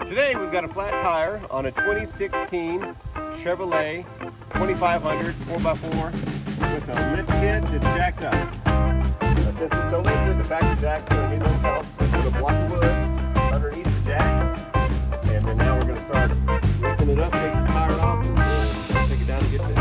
Today we've got a flat tire on a 2016 Chevrolet 2500 4x4 with a lift kit that's jacked up. Now, since it's so lifted, the factory jack's going to need no help. So we put a block of wood underneath the jack, and then now we're going to start lifting it up, take this tire off, and take it down and get finished.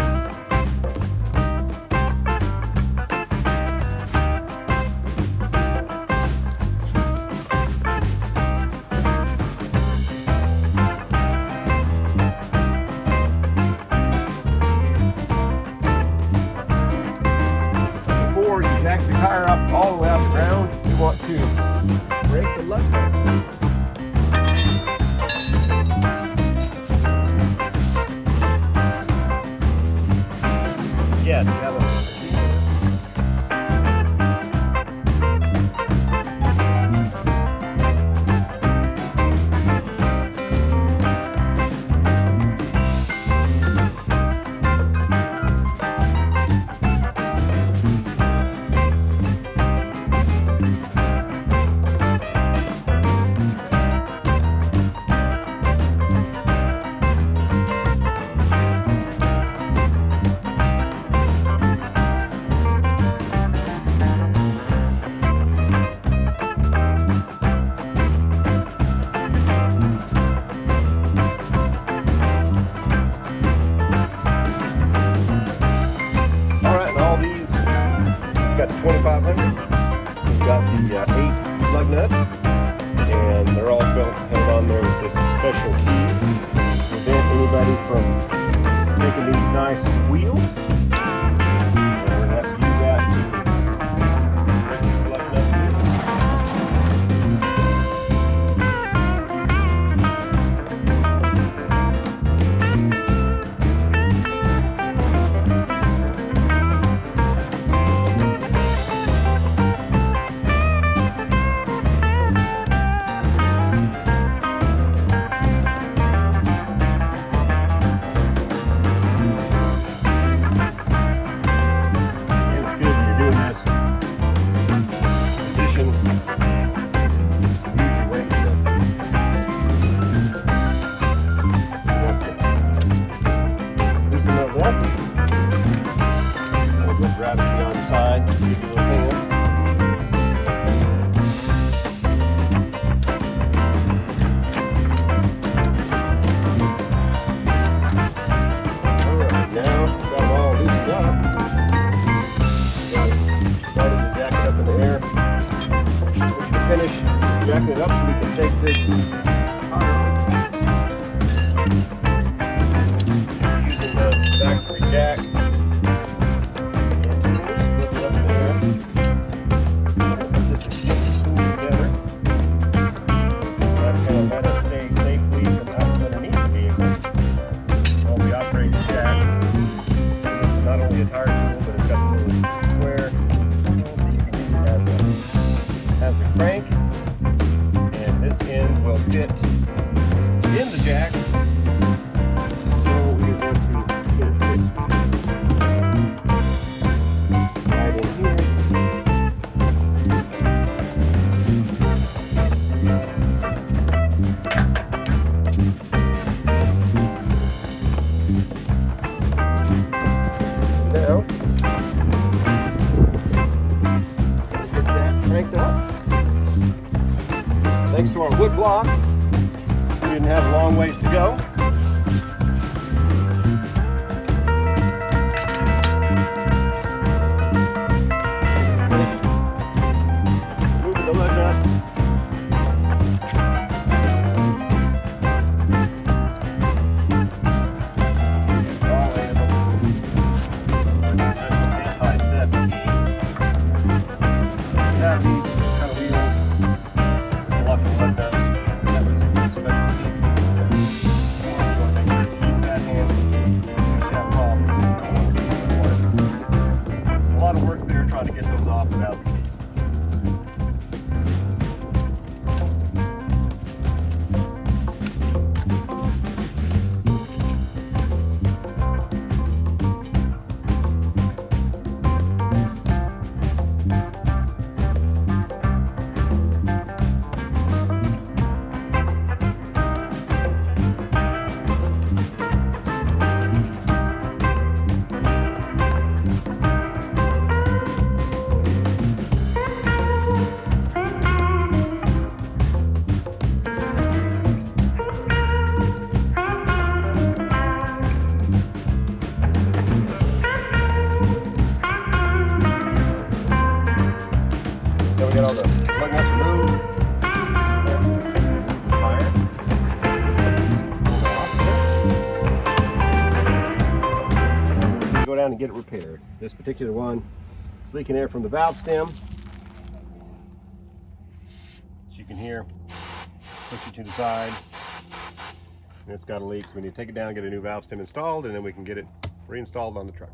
Before you jack the tire up all the way off the ground, you want to break the lug nuts. Yes, you have a got the 2500, we've got the 8 lug nuts, and they're all held on there with this special key to prevent anybody from taking these nice wheels. And we're going to have to use that to break these lug nuts gravity on the side, give you a little hand. Alright, now we've got it all loosened up. Started to jack it up in the air. So we can finish jacking it up so we can take this tire using the factory jack. Crank, and this end will fit in the jack, so we're going to get it fixed right in here. Now, get that cranked up. Thanks to our wood block, we didn't have a long ways to go. Finished moving the lug nuts. All in have these kind of wheels. get all the plug nuts removed. Tire. Go down and get it repaired. This particular one is leaking air from the valve stem. As you can hear, push it to the side. And it's got a leak, so we need to take it down, get a new valve stem installed, and then we can get it reinstalled on the truck.